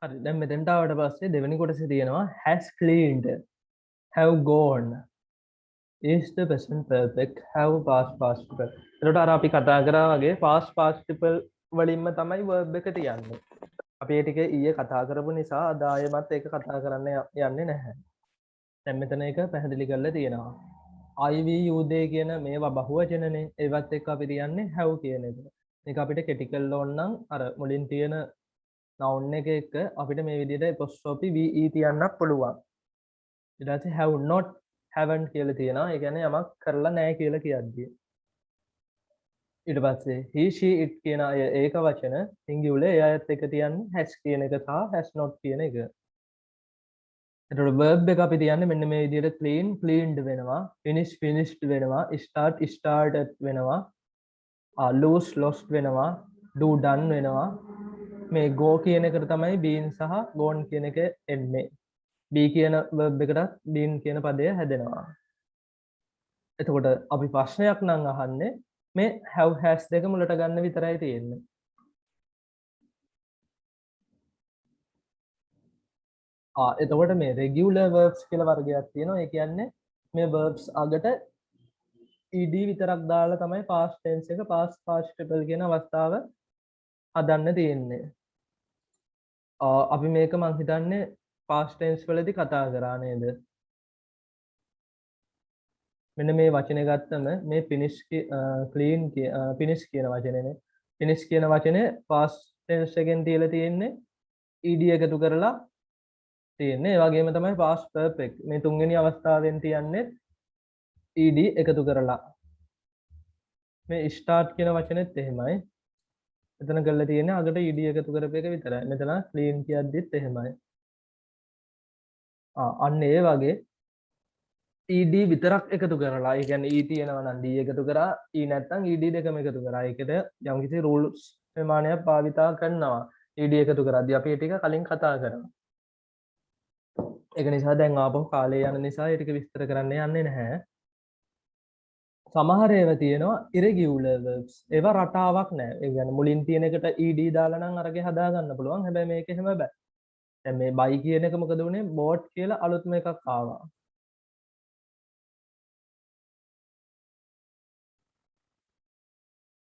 හරි දැන් මෙතෙන්ට ආවට පස්සේ දෙවෙනි කොටසේ තියෙනවා has cleaned have gone is the present perfect have past participle. එතකොට අර අපි කතා කරා වගේ past participle වලින්ම තමයි verb එක තියන්නේ. අපි ඒ ටික ඊයේ කතා කරපු නිසා අද ආයෙමත් ඒක කතා කරන්න යන්නේ නැහැ. දැන් මෙතන එක පැහැදිලි කරලා තියෙනවා. I we you they කියන මේවා බහුවචනනේ. ඒවත් එක්ක අපි තියන්නේ have කියන එක. මේක අපිට කෙටි කරන්න ඕන නම් අර මුලින් තියෙන noun එක එක්ක අපිට මේ විදිහට apostrophe ve තියන්නත් පුළුවන්. ඊට පස්සේ have not haven't කියලා තියෙනවා. ඒ කියන්නේ යමක් කරලා නැහැ කියලා කියද්දී. ඊට පස්සේ he she it කියන අය ඒක වචන singular ඒ අයත් එක තියන්නේ has කියන එක සහ has not කියන එක. එතකොට verb එක අපි තියන්නේ මෙන්න මේ විදිහට clean cleaned වෙනවා, finish finished වෙනවා, start started වෙනවා, lose lost වෙනවා, do done වෙනවා. මේ go කියන එකට තමයි been සහ gone කියන එක එන්නේ. be කියන verb එකටත් been කියන පදය හැදෙනවා. එතකොට අපි ප්‍රශ්නයක් නම් අහන්නේ මේ have has දෙක මුලට ගන්න විතරයි තියෙන්නේ. එතකොට මේ regular verbs කියලා වර්ගයක් තියෙනවා. ඒ කියන්නේ මේ verbs අගට ed විතරක් දාලා තමයි past tense එක past participle කියන අවස්ථාව හදන්න තියෙන්නේ. අපි මේක මං හිතන්නේ past tense වලදී කතා කරා නේද? මෙන්න මේ වචනේ ගත්තම මේ finish clean finish කියන වචනේනේ. finish කියන වචනේ past tense එකෙන් තියලා තියෙන්නේ ed එකතු කරලා තියෙන්නේ. ඒ වගේම තමයි past perfect. මේ තුන්වෙනි අවස්ථාවෙන් තියන්නේ ed එකතු කරලා. මේ start කියන වචනේත් එහෙමයි. එතන කරලා තියෙන්නේ අගට ed එකතු කරපු එක විතරයි. මෙතන clean කියද්දිත් එහෙමයි. අන්න ඒ වගේ ed විතරක් එකතු කරලා. ඒ කියන්නේ e තියෙනවා නම් d එකතු කරා, e නැත්නම් ed දෙකම එකතු කරා. ඒකට යම්කිසි rules ප්‍රමාණයක් භාවිතා කරනවා. ed එකතු කරද්දී අපි ඒ ටික කලින් කතා කරා. ඒක නිසා දැන් ආපහු කාලේ යන නිසා ඒ ටික විස්තර කරන්න යන්නේ නැහැ. සමහර ඒවා තියෙනවා irregular verbs. ඒවා රටාවක් නැහැ. ඒ කියන්නේ මුලින් තියෙන එකට ed දාලා නම් අරගේ හදා ගන්න පුළුවන්. හැබැයි මේක එහෙම බෑ. දැන් මේ buy කියන එක මොකද උනේ? bought කියලා අලුත්ම එකක් ආවා.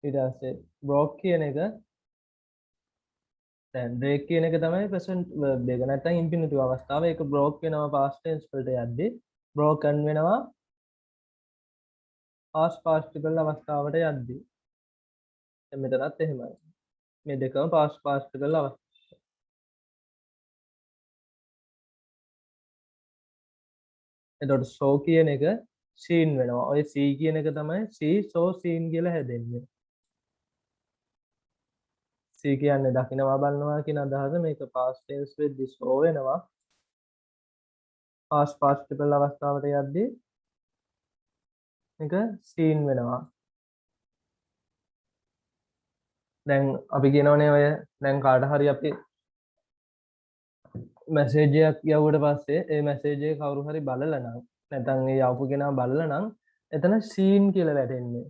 ඊට පස්සේ broke කියන එක දැන් break කියන එක තමයි present verb එක. නැත්නම් infinitive අවස්ථාව. ඒක broke වෙනවා past tense වලට යද්දී. broken වෙනවා past participle අවස්ථාවට යද්දී. දැන් මෙතනත් එහෙමයි. මේ දෙකම past participle අවස්ථා. එතකොට so කියන එක seen වෙනවා. ඔය see කියන එක තමයි see so seen කියලා හැදෙන්නේ. see කියන්නේ දකින්නවා බලනවා කියන අදහස. මේක past tense වෙද්දී so වෙනවා. past participle අවස්ථාවට යද්දී මේක seen වෙනවා. දැන් අපි කියනවනේ ඔය දැන් කාට හරි අපි මැසේජ් එකක් යවුවට පස්සේ ඒ මැසේජ් එක කවුරු හරි බලලා නම් නැත්නම් ඒ යවපු කෙනා බලලා නම් එතන seen කියලා වැටෙන්නේ.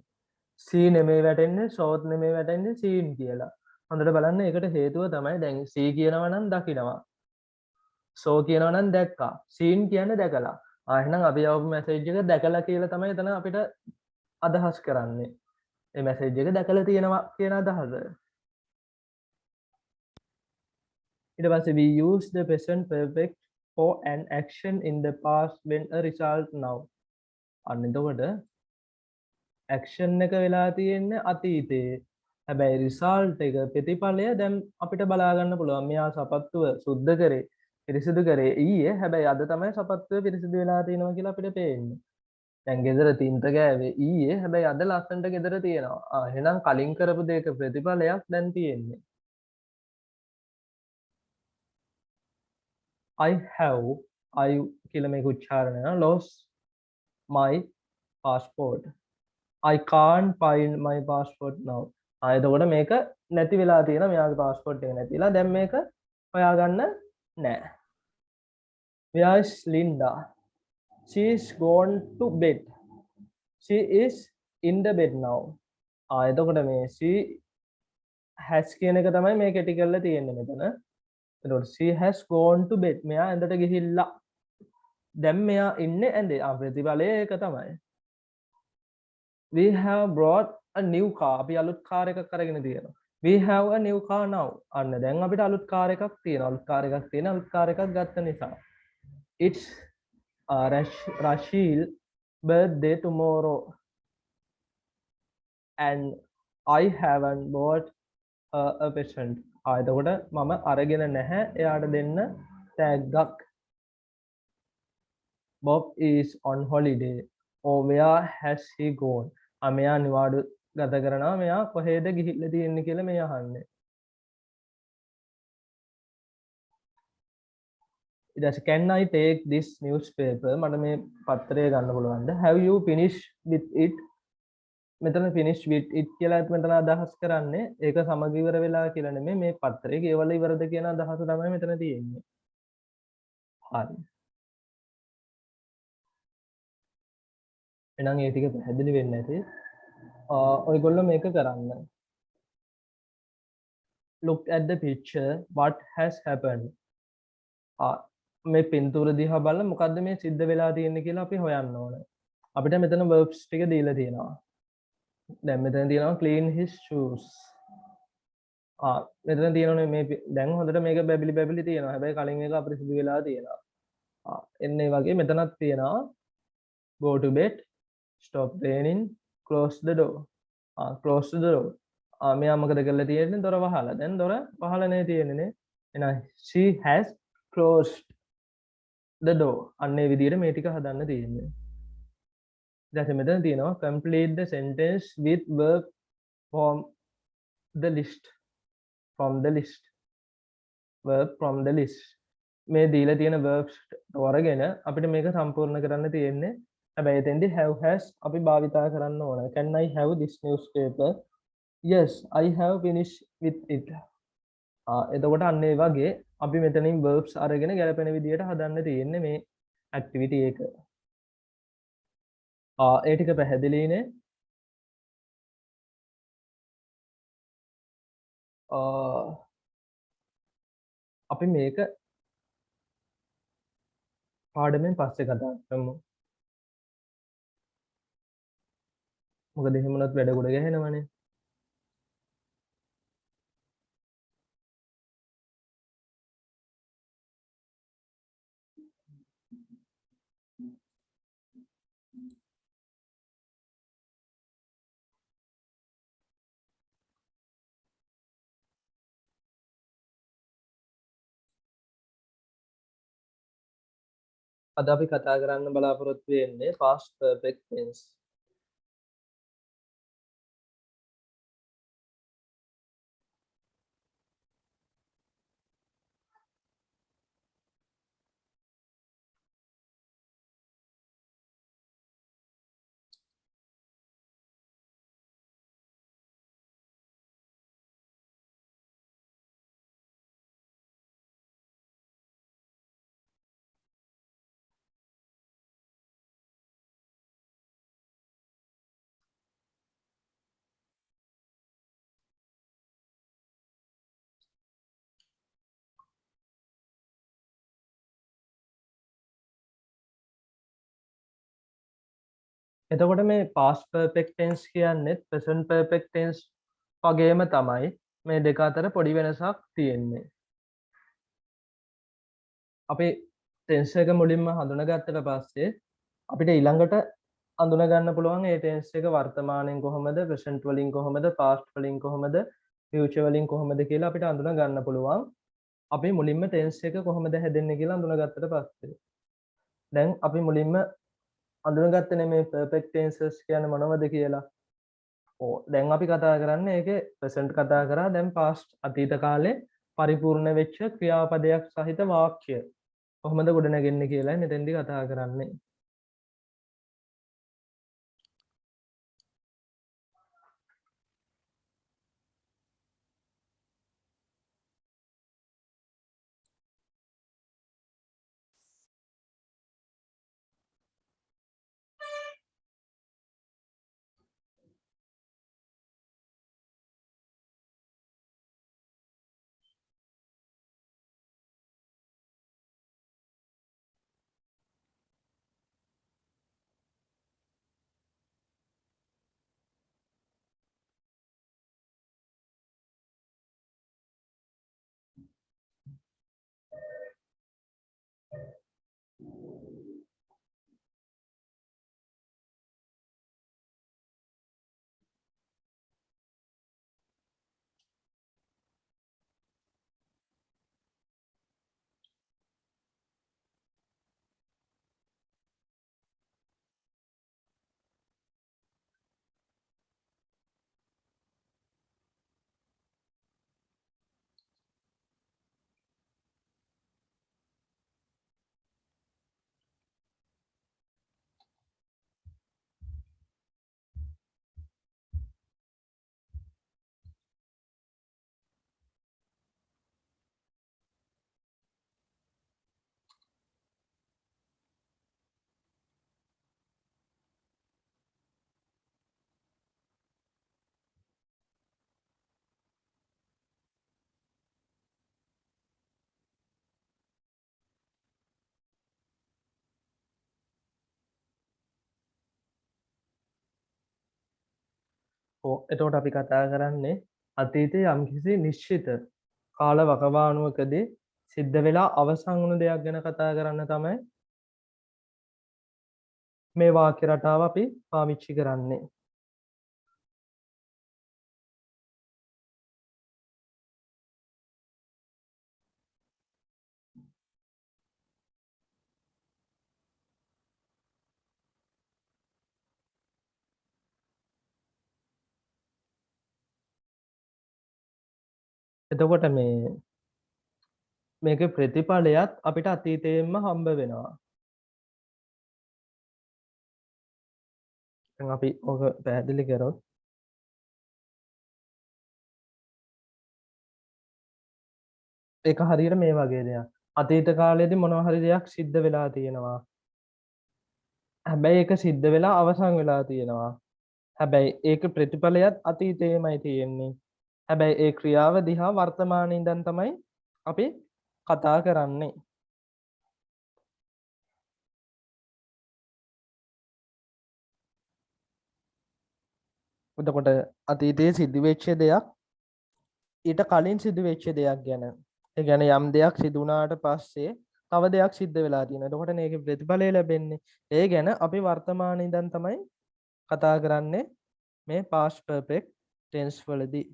see නෙමෙයි වැටෙන්නේ, short නෙමෙයි වැටෙන්නේ, seen කියලා. හොඳට බලන්න ඒකට හේතුව තමයි දැන් see කියනවා නම් දකිනවා. so කියනවා නම් දැක්කා. seen කියන්නේ දැකලා. එහෙනම් අපි යවපු මැසේජ් එක දැකලා කියලා තමයි එතන අපිට අදහස් කරන්නේ. ඒ මැසේජ් එක දැකලා තියෙනවා කියන අදහස. ඊට පස්සේ we use the present perfect for an action in the past when a result now. අන්න එතකොට action එක වෙලා තියෙන්නේ අතීතයේ. හැබැයි result එක ප්‍රතිඵලය දැන් අපිට බලා ගන්න පුළුවන්. මෙයා සපත්තුව සුද්ධ කරේ, පිරිසිදු කරේ ඊයේ. හැබැයි අද තමයි සපත්තුව පිරිසිදු වෙලා තියෙනවා කියලා අපිට පේන්නේ. දැන් ගෙදර තින්ත ගෑවේ ඊයේ. හැබැයි අද ලස්සනට ගෙදර තියෙනවා. එහෙනම් කලින් කරපු දෙයක ප්‍රතිඵලයක් දැන් තියෙන්නේ. I have I කියලා මේක උච්චාරණය කරනවා lost my passport. I can't find my passport now. එතකොට මේක නැති වෙලා තියෙනවා. මෙයාගේ passport එක නැතිලා. දැන් මේක හොයාගන්න නැහැ. Where is Linda? She is gone to bed. She is in the bed now. එතකොට මේ she has කියන එක තමයි මේ කෙටි කරලා තියෙන්නේ මෙතන. එතකොට she has gone to bed. මෙයා ඇඳට ගිහිල්ලා. දැන් මෙයා ඉන්නේ ඇඳේ. ප්‍රතිඵලය ඒක තමයි. We have brought a new car. අපි අලුත් කාර් එකක් අරගෙන තියෙනවා. We have a new car now. අන්න දැන් අපිට අලුත් කාර් එකක් තියෙනවා. අලුත් කාර් එකක් තියෙන අලුත් කාර් එකක් ගත්ත නිසා. It's Rashil birthday tomorrow and I haven't bought a present. එතකොට මම අරගෙන නැහැ එයාට දෙන්න තෑග්ගක්. Bob is on holiday. Oh, where has he gone? මෙයා නිවාඩු ගත කරනවා. මෙයා කොහෙද ගිහිල්ලා තියෙන්නේ කියලා මේ අහන්නේ. ඊට පස්සේ can I take this newspaper? මට මේ පත්‍රය ගන්න පුළුවන්ද? Have you finished with it? මෙතන finish with it කියලා මෙතන අදහස් කරන්නේ ඒක සමග ඉවර වෙලා කියලා නෙමෙයි මේ පත්‍රය කියවල ඉවරද කියන අදහස තමයි මෙතන තියෙන්නේ. හරි. එහෙනම් ඒ ටික පැහැදිලි වෙන්නේ නැති. ඔයගොල්ලෝ මේක කරන්න. Look at the picture. What has happened? මේ පින්තූර දිහා බලලා මොකද්ද මේ සිද්ධ වෙලා තියෙන්නේ කියලා අපි හොයන්න ඕනේ. අපිට මෙතන verbs ටික දීලා තියෙනවා. දැන් මෙතන තියෙනවා clean his shoes. මෙතන තියෙනනේ මේ දැන් හොඳට මේක බැබලි තියෙනවා. හැබැයි කලින් එක අපිරිසිදු වෙලා තියෙනවා. එන්න ඒ වගේ මෙතනත් තියෙනවා go to bed, stop raining, close the door. close the door. මෙයා මොකද කරලා තියෙන්නේ? දොර වහලා. දැන් දොර වහලා නේ තියෙන්නේ නේ. එහෙනම් she has closed the door. අන්න ඒ විදිහට මේ ටික හදන්න තියෙන්නේ. ඊට මෙතන තියෙනවා complete the sentence with verb from the list. From the list. Verb from the list. මේ දීලා තියෙන verbs වරගෙන අපිට මේක සම්පූර්ණ කරන්න තියෙන්නේ. හැබැයි එතෙන්දී have has අපි භාවිතා කරන්න ඕන. Can I have this newspaper? Yes, I have finished with it. එතකොට අන්න ඒ වගේ අපි මෙතනින් verbs අරගෙන ගැලපෙන විදිහට හදන්න තියෙන්නේ මේ activity එක. ඒ ටික පැහැදිලිනේ. අපි මේක පාඩමෙන් පස්සේ කතා කරමු. මොකද එහෙම වුණත් වැඩ ගොඩ ගැහෙනවනේ. අද අපි කතා කරන්න බලාපොරොත්තු වෙන්නේ past perfect tense. එතකොට මේ past perfect tense කියන්නේ present perfect tense වගේම තමයි මේ දෙක අතර පොඩි වෙනසක් තියෙන්නේ. අපි tense එක මුලින්ම හඳුනාගත්තට පස්සේ අපිට ඊළඟට අඳුන ගන්න පුළුවන් ඒ tense එක වර්තමානයෙන් කොහොමද, present වලින් කොහොමද, past වලින් කොහොමද, future වලින් කොහොමද කියලා අපිට අඳුන ගන්න පුළුවන්. අපි මුලින්ම tense එක කොහොමද හැදෙන්නේ කියලා අඳුනගත්තට පස්සේ. දැන් අපි මුලින්ම අඳුනගත්තනේ මේ perfect tenses කියන්නේ මොනවද කියලා. දැන් අපි කතා කරන්නේ ඒකේ present කතා කරා දැන් past අතීත කාලේ පරිපූර්ණ වෙච්ච ක්‍රියාපදයක් සහිත වාක්‍ය කොහොමද ගොඩනගන්නේ කියලා මෙතෙන්දී කතා කරන්නේ. එතකොට අපි කතා කරන්නේ අතීතයේ යම්කිසි නිශ්චිත කාල වකවානුවකදී සිද්ධ වෙලා අවසන් වුණු දෙයක් ගැන කතා කරන්න තමයි මේ වාක්‍ය රටාව අපි පාවිච්චි කරන්නේ. එතකොට මේකේ ප්‍රතිඵලයත් අපිට අතීතයෙන්ම හම්බ වෙනවා. දැන් අපි ඔක පැහැදිලි කරොත් ඒක හරියට මේ වගේ දෙයක්. අතීත කාලයේදී මොනවා හරි දෙයක් සිද්ධ වෙලා තියෙනවා. හැබැයි ඒක සිද්ධ වෙලා අවසන් වෙලා තියෙනවා. හැබැයි ඒක ප්‍රතිඵලයත් අතීතයේමයි තියෙන්නේ. හැබැයි ඒ ක්‍රියාව දිහා වර්තමානයේ ඉඳන් තමයි අපි කතා කරන්නේ. එතකොට අතීතයේ සිදු වෙච්ච දෙයක් ඊට කලින් සිදු වෙච්ච දෙයක් ගැන. ඒ කියන්නේ යම් දෙයක් සිදු වුණාට පස්සේ තව දෙයක් සිද්ධ වෙලා තියෙනවා. එතකොට මේකේ ප්‍රතිඵලය ලැබෙන්නේ. ඒ ගැන අපි වර්තමානයේ ඉඳන් තමයි කතා කරන්නේ මේ past perfect tense වලදී.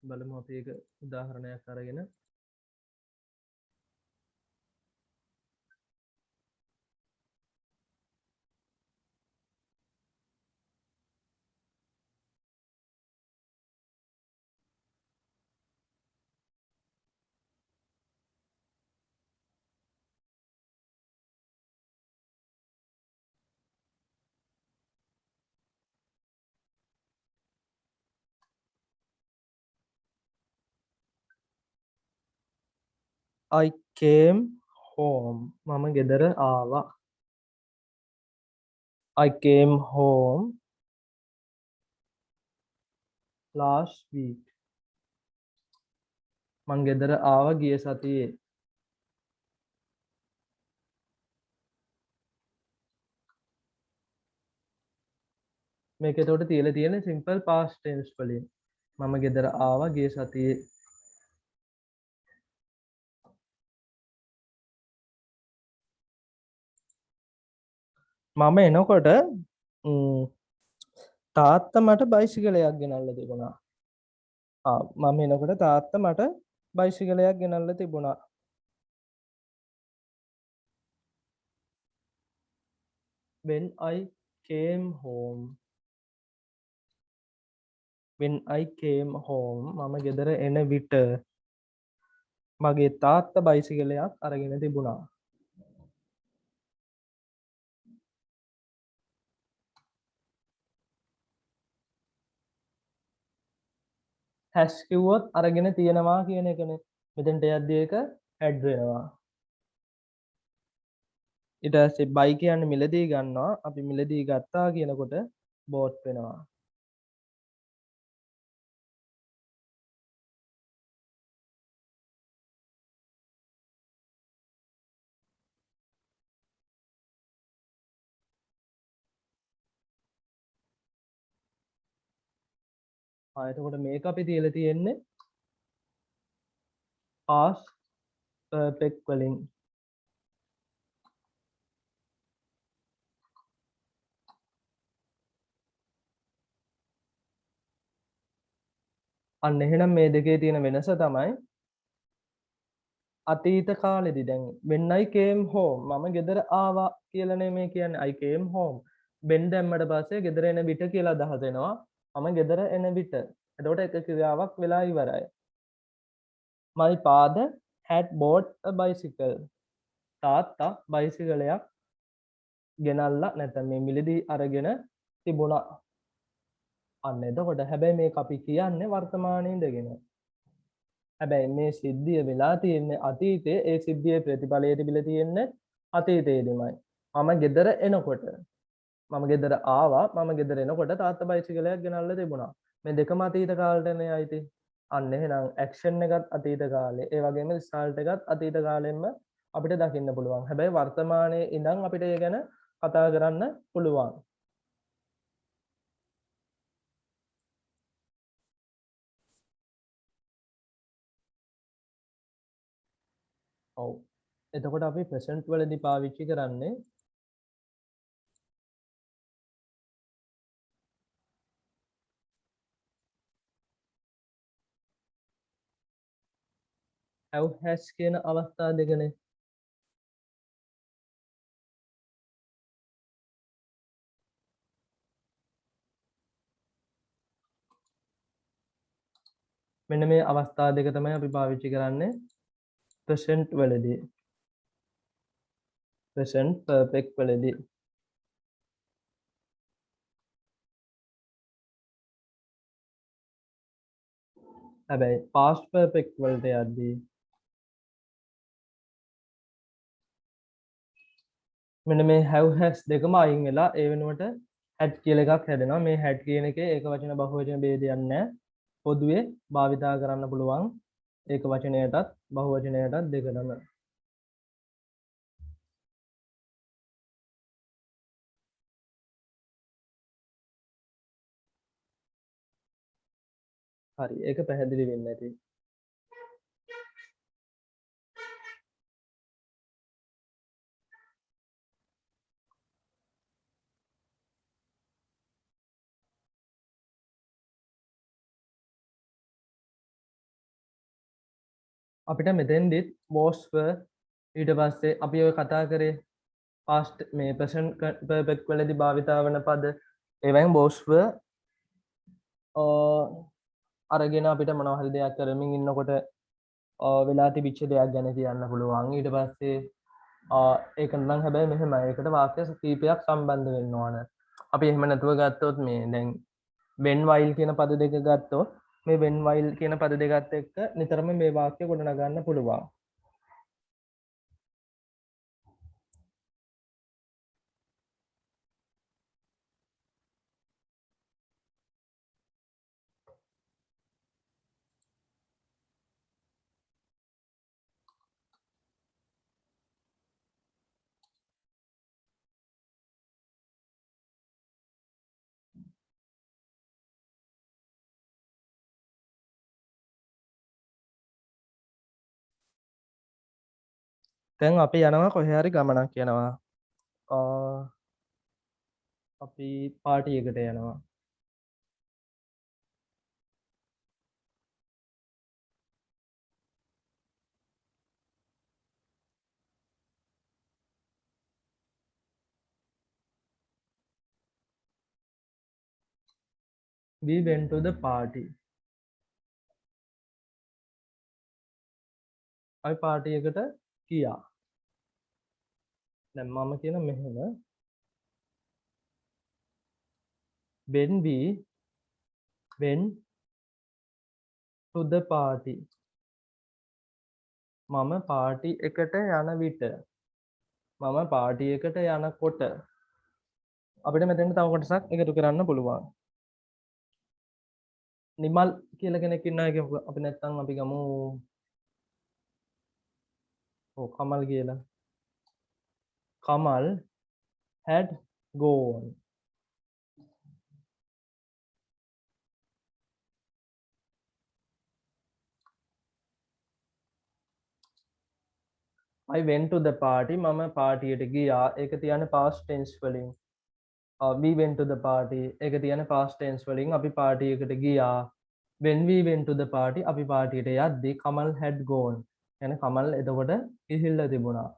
බලමු අපි ඒක උදාහරණයක් අරගෙන. I came home. මම ගෙදර ආවා. I came home last week. මං ගෙදර ආවා ගිය සතියේ. මේක එතකොට තියලා තියෙන simple past tense වලින්. මම ගෙදර ආවා ගිය සතියේ. මම එනකොට තාත්තා මට බයිසිකලයක් ගෙනල්ලා තිබුණා. මම එනකොට තාත්තා මට බයිසිකලයක් ගෙනල්ලා තිබුණා. When I came home. When I came home මම ගෙදර එන විට මගේ තාත්තා බයිසිකලයක් අරගෙන තිබුණා. has කිව්වොත් අරගෙන තියෙනවා කියන එකනේ. මෙතෙන්ට යද්දී ඒක ඇඩ් වෙනවා. ඊට පස්සේ buy කියන්නේ මිලදී ගන්නවා. අපි මිලදී ගත්තා කියනකොට bought වෙනවා. එතකොට මේක අපි තියලා තියෙන්නේ past perfect වලින්. අන්න එහෙනම් මේ දෙකේ තියෙන වෙනස තමයි අතීත කාලෙදී දැන් when I came home මම ගෙදර ආවා කියලා නෙමෙයි කියන්නේ I came home. when දැම්මට පස්සේ ගෙදර එන විට කියලා අදහස් එනවා. මම ගෙදර එන විට. එතකොට එක ක්‍රියාවක් වෙලා ඉවරයි. My father had bought a bicycle. තාත්තා බයිසිකලයක් ගෙනල්ලා නැත්නම් මේ මිලදී අරගෙන තිබුණා. අන්න එතකොට හැබැයි මේක අපි කියන්නේ වර්තමානයේ ඉඳගෙන. හැබැයි මේ සිද්ධිය වෙලා තියෙන්නේ අතීතයේ. ඒ සිද්ධියේ ප්‍රතිඵලය තිබිලා තියෙන්නේ අතීතයේදීමයි. මම ගෙදර එනකොට. මම ගෙදර ආවා. මම ගෙදර එනකොට තාත්තා බයිසිකලයක් ගෙනල්ලා තිබුණා. මේ දෙකම අතීත කාලෙටනේ අයිති. අන්න එහෙනම් ඇක්ෂන් එකත් අතීත කාලේ. ඒ වගේම රිසල්ට් එකත් අතීත කාලෙන්ම අපිට දකින්න පුළුවන්. හැබැයි වර්තමානයේ ඉඳන් අපිට ඒ ගැන කතා කරන්න පුළුවන්. ඔව්. එතකොට අපි ප්‍රසන්ට් වලදී පාවිච්චි කරන්නේ have has කියන අවස්ථා දෙකනේ. මෙන්න මේ අවස්ථා දෙක තමයි අපි පාවිච්චි කරන්නේ ප්‍රසන්ට් වලදී. ප්‍රසන්ට් පර්ෆෙක්ට් වලදී. හැබැයි past perfect වලට යද්දී මෙන්න මේ have has දෙකම අයින් වෙලා ඒ වෙනුවට had කියලා එකක් හැදෙනවා. මේ had කියන එකේ ඒක වචන බහුවචන ભેදයක් නැහැ. පොදුවේ භාවිතා කරන්න පුළුවන් ඒක වචනයටත් බහුවචනයටත් දෙකම. හරි. ඒක පැහැදිලි වෙන්නේ නැති. අපිට මෙතෙන්දිත් was were ඊට පස්සේ අපි ඔය කතා කරේ past මේ present perfect වලදී භාවිතා වන පද ඒවයින් was were අරගෙන අපිට මොනවා හරි දෙයක් කරමින් ඉන්නකොට වෙලා තිබිච්ච දෙයක් ගැන කියන්න පුළුවන්. ඊට පස්සේ ඒක නම් හැබැයි මෙහෙමයි. ඒකට වාක්‍ය කීපයක් සම්බන්ධ වෙන්න ඕන. අපි එහෙම නැතුව ගත්තොත් මේ දැන් when while කියන පද දෙක ගත්තොත් මේ when while කියන පද දෙකත් එක්ක නිතරම මේ වාක්‍ය ගොඩනගන්න පුළුවන්. දැන් අපි යනවා කොහේ හරි ගමනක් යනවා. අපි පාටි එකට යනවා. We went to the party. අපි පාටි එකට ගියා. දැන් මම කියන මෙහෙම when we went to the party. මම පාටි එකට යන විට මම පාටි එකට යනකොට අපිට මෙතෙන් තව කොටසක් එකතු කරන්න පුළුවන්. නිමල් කියලා කෙනෙක් ඉන්නවා අපි නැත්තම් අපි ගමු කමල් කියලා. Kamal had gone. I went to the party. මම පාටියට ගියා. ඒක තියන්නේ past tense වලින්. We went to the party. ඒක තියන්නේ past tense වලින්. අපි පාටියකට ගියා. When we went to the party අපි පාටියට යද්දී Kamal had gone. يعني කමල් එතකොට ගිහිල්ලා තිබුණා.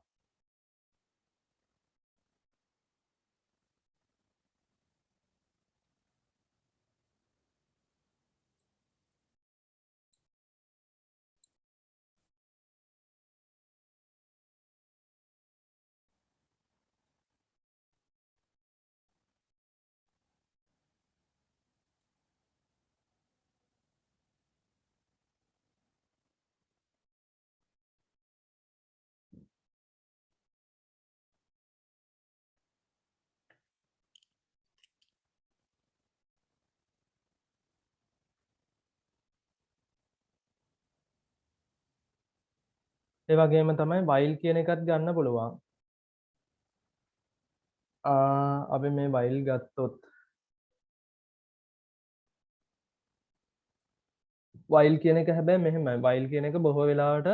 ඒ වගේම තමයි while කියන එකත් ගන්න පුළුවන්. අපි මේ while ගත්තොත් while කියන එක හැබැයි මෙහෙමයි. while කියන එක බොහෝ වෙලාවට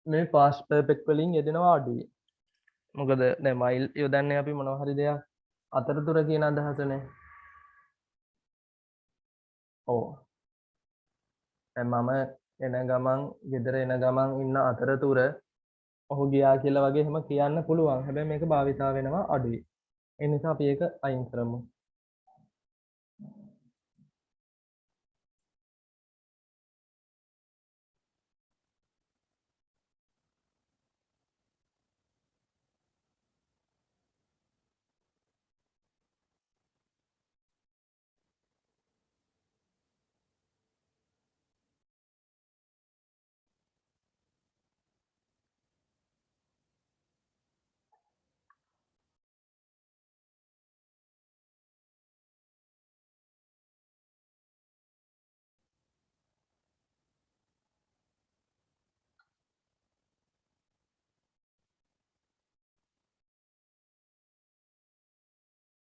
මේ past perfect වලින් යෙදෙනවා අඩුයි. මොකද දැන් while යොදන්නේ අපි මොනවා හරි දෙයක් අතරතුර කියන අදහසනේ. ඔව්. දැන් මම එන ගමන් ගෙදර එන ගමන් ඉන්න අතරතුර ඔහු ගියා කියලා වගේ එහෙම කියන්න පුළුවන්. හැබැයි මේක භාවිතා වෙනවා අඩුයි. ඒ නිසා අපි ඒක අයින් කරමු.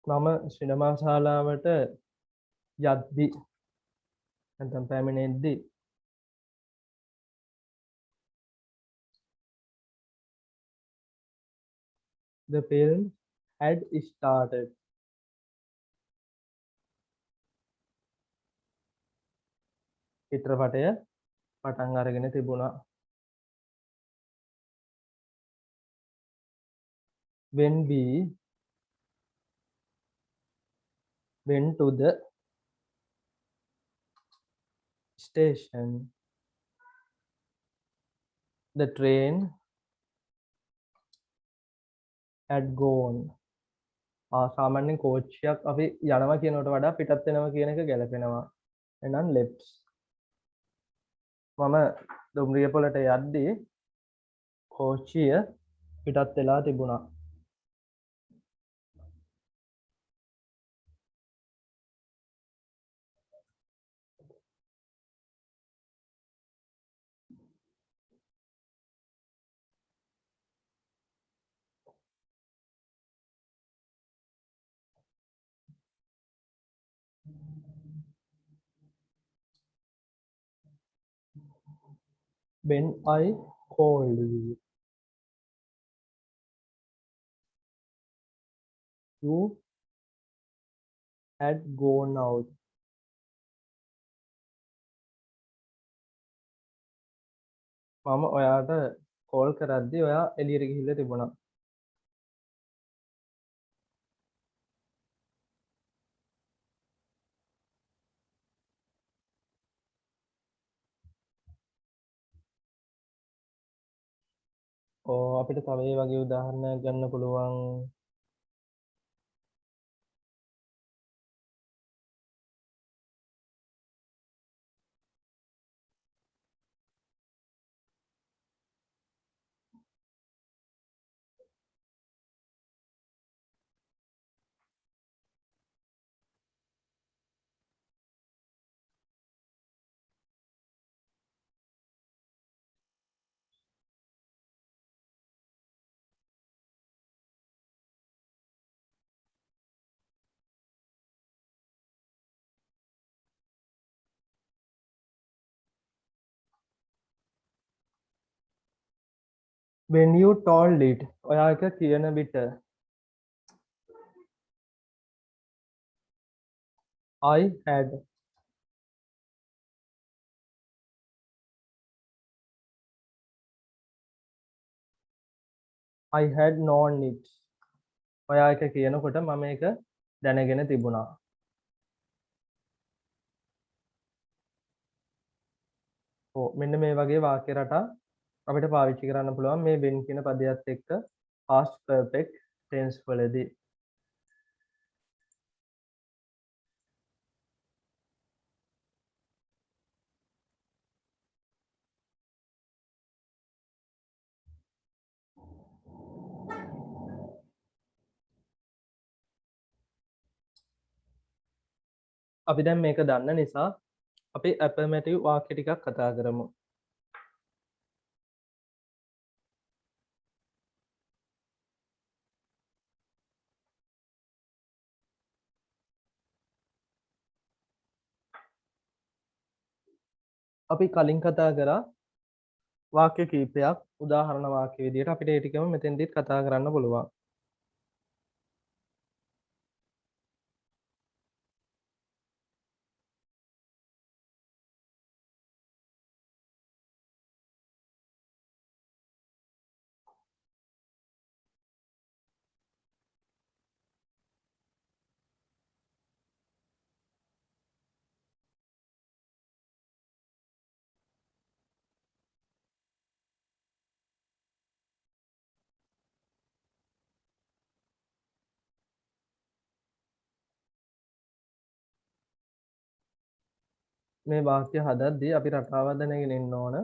මම සිනමා ශාලාවට යද්දි නැත්නම් පැමිණෙද්දි the film had started. චිත්‍රපටය පටන් අරගෙන තිබුණා. when we went to the station, the train had gone. සාමාන්‍යයෙන් කෝච්චියක් අපි යනවා කියනකට වඩා පිටත් වෙනවා කියන එක ගැලපෙනවා. එහෙනම් left. මම දුම්රිය පොළට යද්දී කෝච්චිය පිටත් වෙලා තිබුණා. when I called you, you had gone out. මම ඔයාට කෝල් කරද්දී ඔයා එළියට ගිහිල්ලා තිබුණා. අපිට තව ඒ වගේ උදාහරණයක් ගන්න පුළුවන්. when you told it, ඔයා එක කියන විට I had known it. ඔයා එක කියනකොට මම ඒක දැනගෙන තිබුණා. මෙන්න මේ වගේ වාක්‍ය රටා අපිට පාවිච්චි කරන්න පුළුවන් මේ when කියන පදයට එක්ක past perfect tense වලදී. අපි දැන් මේක දන්න නිසා අපි affirmative වාක්‍ය ටිකක් කතා කරමු. අපි කලින් කතා කරා වාක්‍ය කීපයක් උදාහරණ වාක්‍ය විදිහට අපිට ඒ ටිකම මෙතෙන්දිත් කතා කරන්න පුළුවන්. මේ වාක්‍ය හදද්දී අපි රටාවක් දැනගෙන ඉන්න ඕන.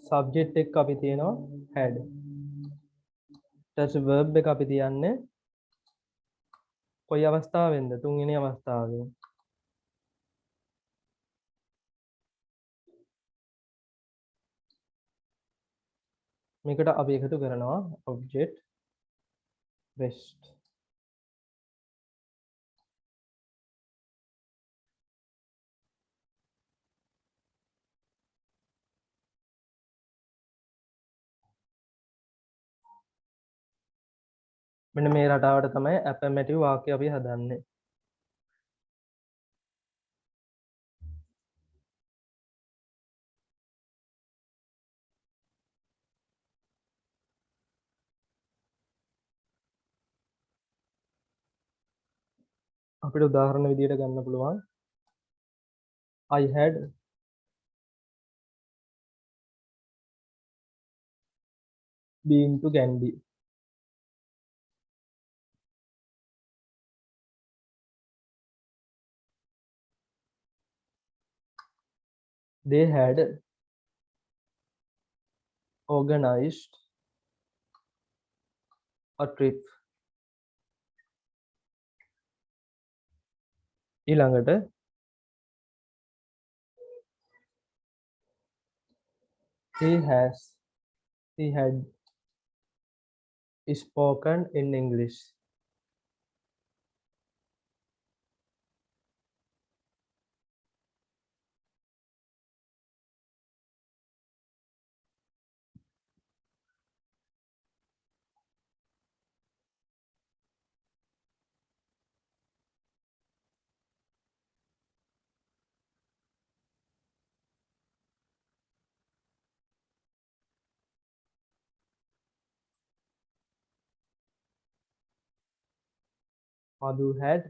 සබ්ජෙක්ට් එක අපි තියනවා had. ඊට verb එක අපි තියන්නේ කොයි අවස්ථාවෙන්ද? තුන්වෙනි අවස්ථාවෙන්. මේකට අපි එකතු කරනවා object rest. මෙන්න මේ රටාවට තමයි affirmative වාක්‍ය අපි හදන්නේ. අපිට උදාහරණ විදියට ගන්න පුළුවන්. I had been to Gandhi. They had organized a trip. ඊළඟට he had spoken in English. Madhu had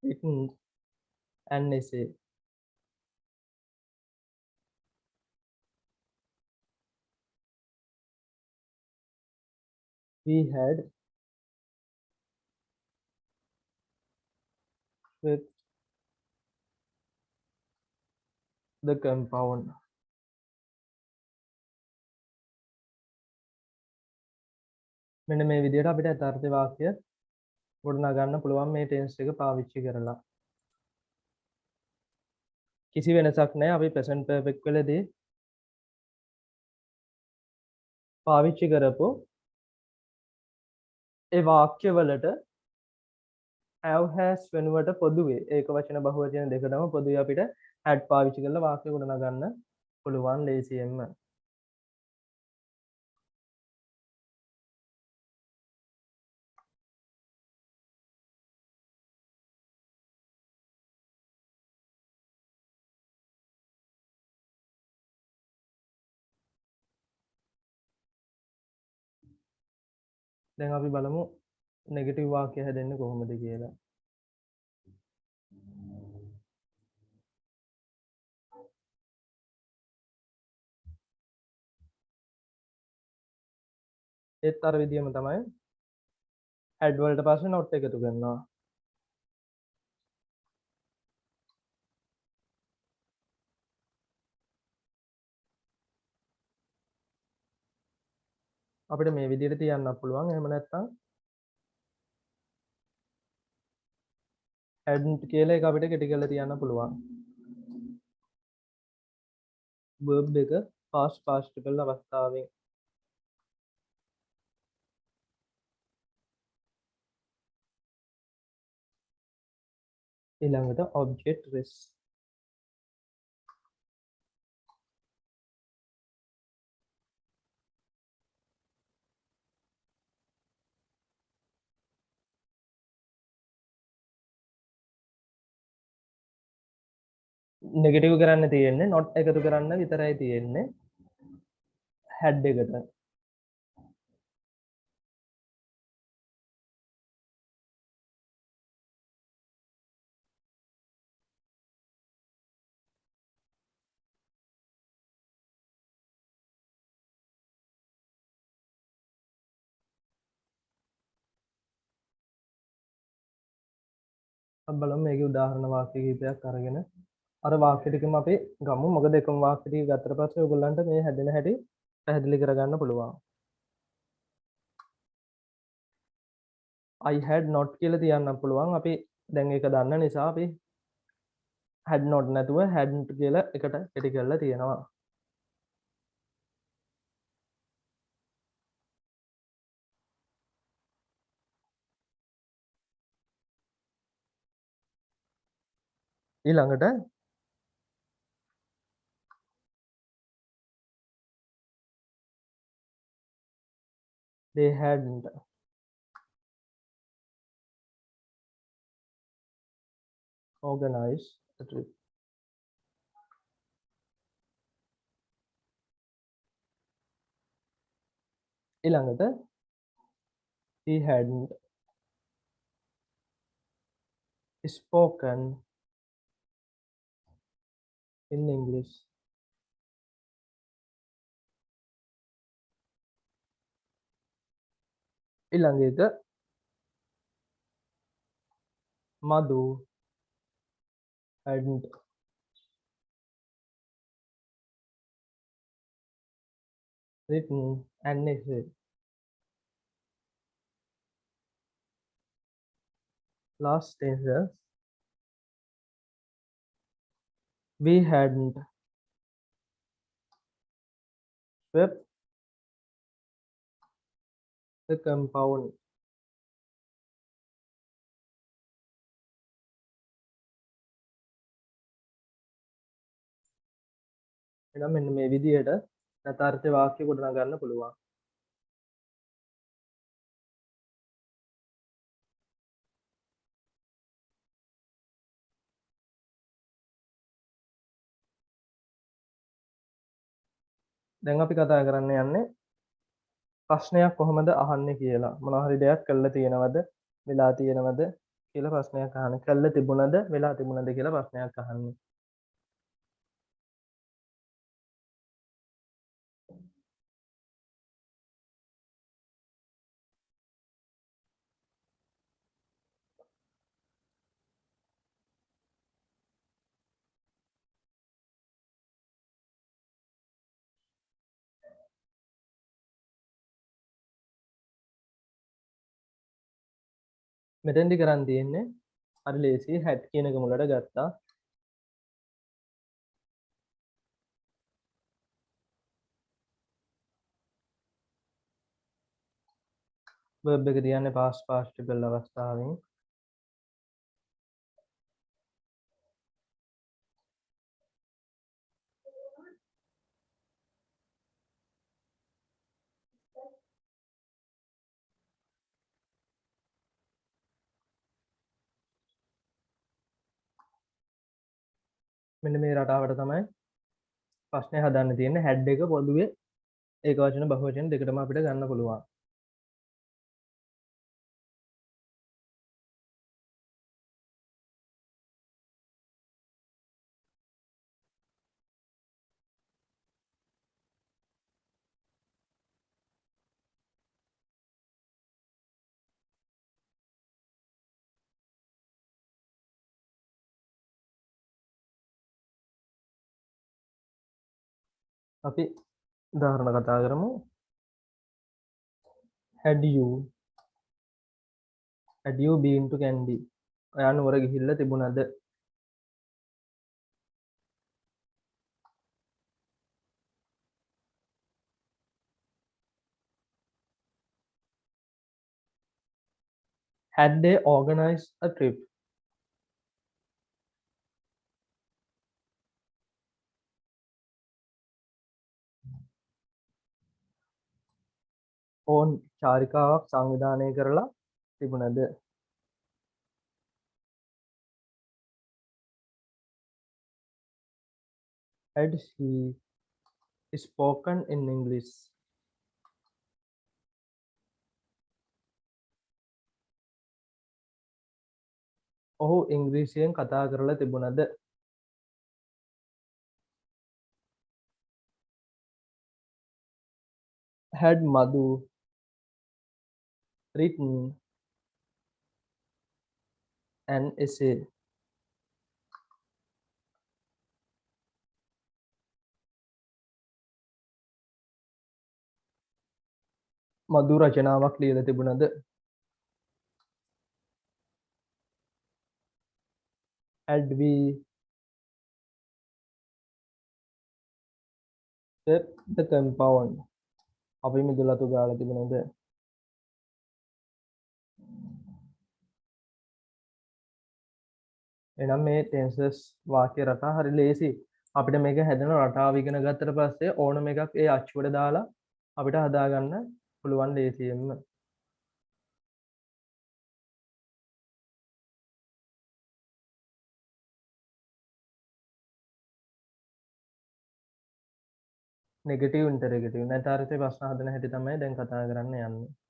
written an essay. We had with the compound. මෙන්න මේ විදිහට අපිට යථාර්ථ වාක්‍ය ගොඩනගා ගන්න පුළුවන් මේ ටෙන්ස් එක පාවිච්චි කරලා. කිසි වෙනසක් නැහැ අපි present perfect වලදී පාවිච්චි කරපු ඒ වාක්‍ය වලට have has වෙනුවට පොදුවේ ඒක වචන බහුවචන දෙකටම පොදුවේ අපිට had පාවිච්චි කරලා වාක්‍ය ගොඩනගා ගන්න පුළුවන් ලේසියෙන්ම. දැන් අපි බලමු නෙගටිව් වාක්‍ය හැදෙන්නේ කොහොමද කියලා. ඒත් අර විදියම තමයි had වලට පස්සේ not එකතු කරනවා. අපිට මේ විදිහට තියන්න පුළුවන්. එහෙම නැත්නම් hadn't කියලා එක අපිට කෙටි කරලා තියන්න පුළුවන්. verb එක past participle අවස්ථාවෙන්. ඊළඟට object res. නෙගටිව් කරන්න තියෙන්නේ not එකතු කරන්න විතරයි තියෙන්නේ had එකට. අපි බලමු මේකේ උදාහරණ වාක්‍ය කිහිපයක් අරගෙන අර වාක්‍ය ටිකම අපි ගමු. මොකද එකම වාක්‍ය ටික ගත්තට පස්සේ ඔයගොල්ලන්ට මේ හැදෙන හැටි පැහැදිලි කරගන්න පුළුවන්. I had not කියලා තියන්න පුළුවන්. අපි දැන් ඒක දන්න නිසා අපි had not නැතුව hadn't කියලා එකට කෙටි කරලා තියෙනවා. ඊළඟට they hadn't organized a trip. ඊළඟට he hadn't spoken in English. ඊළඟ එක Madhu hadn't written an essay. Last sentence we hadn't swept the compound. එහෙනම් මෙන්න මේ විදිහට යථාර්ථ වාක්‍ය ගොඩනගා ගන්න පුළුවන්. දැන් අපි කතා කරන්න යන්නේ ප්‍රශ්නයක් කොහොමද අහන්නේ කියලා. මොනවා හරි දෙයක් කළා තියෙනවද, වෙලා තියෙනවද කියලා ප්‍රශ්නයක් අහන්නේ. කළා තිබුණද, වෙලා තිබුණද කියලා ප්‍රශ්නයක් අහන්නේ. මෙතෙන්දි කරන් තියෙන්නේ හරි ලේසි had කියන එක මුලට ගත්තා. verb එක තියන්නේ past participle අවස්ථාවෙන්. මෙන්න මේ රටාවට තමයි ප්‍රශ්නේ හදන්න තියෙන්නේ. had එක පොදුවේ ඒක වචන බහු වචන දෙකටම අපිට ගන්න පුළුවන්. අපි උදාහරණ කතා කරමු. had you been to Kandy? ඔයා නුවර ගිහිල්ලා තිබුණද? Had they organized a trip? ඔවුන් චාරිකාවක් සංවිධානය කරලා තිබුණද? Had she spoken in English? ඔහු ඉංග්‍රීසියෙන් කතා කරලා තිබුණද? Had Madhu written an essay? මధු රචනාවක් ලියලා තිබුණද? Had we swept the compound? අපි මිදුලතු ගාලා තිබුණද? එනම් මේ ටෙන්සස් වාක්‍ය රටා හරි ලේසි. අපිට මේක හැදෙන රටාව ඉගෙන ගත්තට පස්සේ ඕනම එකක් ඒ අච්චුවට දාලා අපිට හදාගන්න පුළුවන් ලේසියෙන්ම. නෙගටිව් ඉන්ටරෙගටිව් නැතාර්ථය ප්‍රශ්න හදන හැටි තමයි දැන් කතා කරන්න යන්නේ.